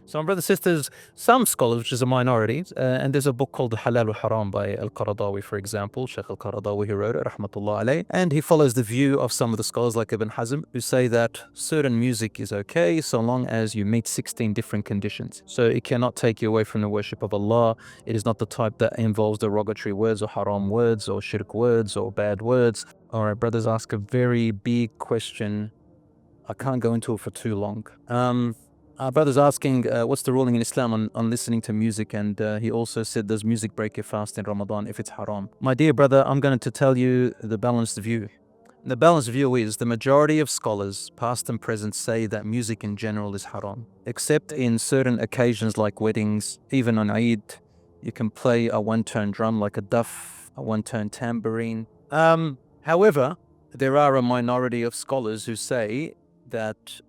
So, my brothers and sisters, some scholars, which is a minority, and there's a book called Halal Haram by Al-Qaradawi, for example, Sheikh Al-Qaradawi, who wrote it, rahmatullah alayh, and he follows the view of some of the scholars like Ibn Hazm, who say that certain music is okay so long as you meet 16 different conditions. So it cannot take you away from the worship of Allah. It is not the type that involves derogatory words or haram words or shirk words or bad words. All right, brothers ask a very big question. I can't go into it for too long. Our brother's asking, what's the ruling in Islam on listening to music? And he also said, does music break your fast in Ramadan if it's haram? My dear brother, I'm going to tell you the balanced view. The balanced view is the majority of scholars, past and present, say that music in general is haram, except in certain occasions like weddings, even on Eid. You can play a one-tone drum like a duff, a one-tone tambourine. However, there are a minority of scholars who say that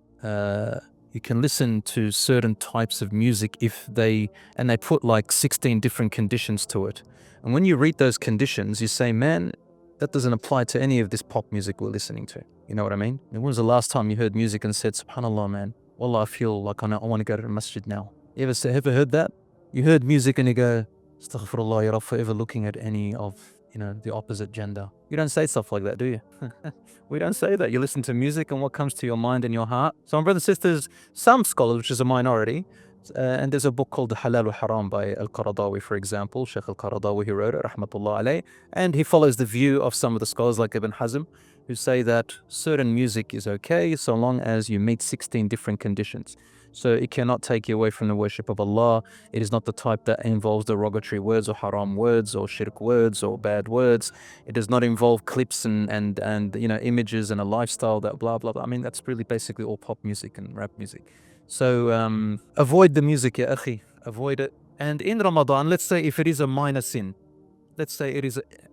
you can listen to certain types of music they put like 16 different conditions to it. And when you read those conditions, you say, man, that doesn't apply to any of this pop music we're listening to. You know what I mean? When was the last time you heard music and said, subhanallah, man, wallah, I feel like I want to go to the masjid now? You ever heard that? You heard music and you go, astaghfirullah, you're forever looking at any of the opposite gender. You don't say stuff like that, do you? We don't say that. You listen to music and what comes to your mind and your heart. So, my brothers and sisters, some scholars, which is a minority, and there's a book called Halal Haram by Al-Qaradawi, for example, Sheikh Al-Qaradawi, who wrote it, rahmatullah alayh, and he follows the view of some of the scholars like Ibn Hazm, who say that certain music is okay so long as you meet 16 different conditions. So it cannot take you away from the worship of Allah. It is not the type that involves derogatory words or haram words or shirk words or bad words. It does not involve clips and images and a lifestyle that blah, blah, blah. I mean, that's really basically all pop music and rap music. So avoid the music, ya akhi. Avoid it. And in Ramadan, let's say if it is a minor sin,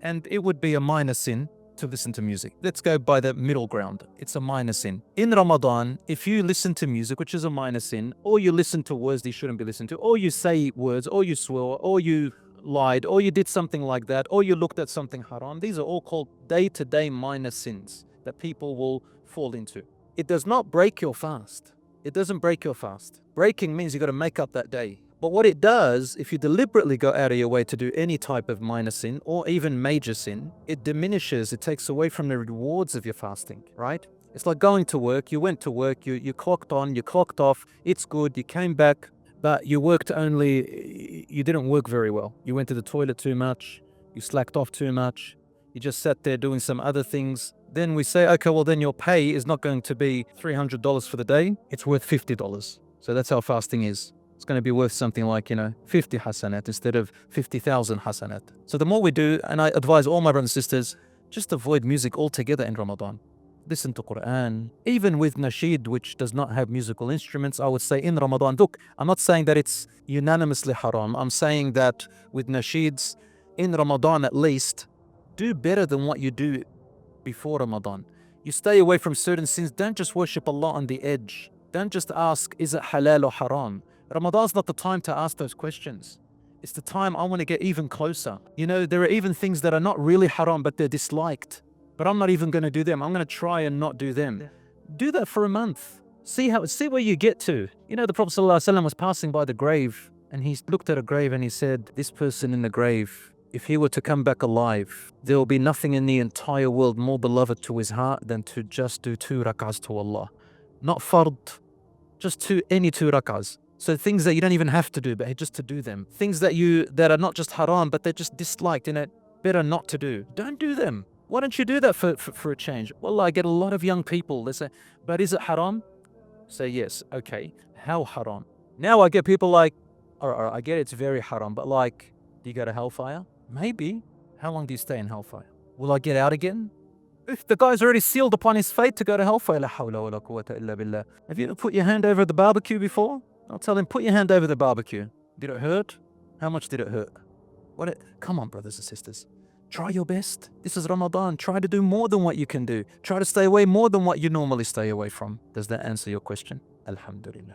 and it would be a minor sin to listen to music. Let's go by the middle ground. It's a minor sin. In Ramadan, if you listen to music, which is a minor sin, or you listen to words that you shouldn't be listening to, or you say words, or you swore, or you lied, or you did something like that, or you looked at something haram, these are all called day-to-day minor sins that people will fall into. It does not break your fast. It doesn't break your fast. Breaking means you got to make up that day. But what it does, if you deliberately go out of your way to do any type of minor sin or even major sin, it takes away from the rewards of your fasting, right? It's like going to work. You went to work, you clocked on, you clocked off, it's good, you came back, but you didn't work very well. You went to the toilet too much, you slacked off too much, you just sat there doing some other things. Then we say, okay, well then your pay is not going to be $300 for the day, it's worth $50. So that's how fasting is. It's going to be worth something like, 50 hasanat instead of 50,000 hasanat. So the more we do, and I advise all my brothers and sisters, just avoid music altogether in Ramadan. Listen to Quran. Even with nasheed, which does not have musical instruments, I would say in Ramadan, look, I'm not saying that it's unanimously haram. I'm saying that with nasheeds, in Ramadan at least, do better than what you do before Ramadan. You stay away from certain sins. Don't just worship Allah on the edge. Don't just ask, is it halal or haram? Ramadan's not the time to ask those questions. It's the time I want to get even closer. There are even things that are not really haram, but they're disliked. But I'm not even going to do them. I'm going to try and not do them. Do that for a month. See where you get to. The Prophet ﷺ was passing by the grave and he looked at a grave and he said, this person in the grave, if he were to come back alive, there will be nothing in the entire world more beloved to his heart than to just do 2 rak'ahs to Allah. Not fard, just any 2 rak'ahs. So things that you don't even have to do, but just to do them. Things that are not just haram, but they're just disliked, better not to do. Don't do them. Why don't you do that for a change? Well, I get a lot of young people, they say, but is it haram? Say yes, okay. How haram? Now I get people like, all right, I get it's very haram, but like, do you go to hellfire? Maybe. How long do you stay in hellfire? Will I get out again? If the guy's already sealed upon his fate to go to hellfire, la hawla wa la quwwata illa billah. Have you ever put your hand over the barbecue before? I'll tell him, put your hand over the barbecue. Did it hurt? How much did it hurt? Come on, brothers and sisters. Try your best. This is Ramadan. Try to do more than what you can do. Try to stay away more than what you normally stay away from. Does that answer your question? Alhamdulillah.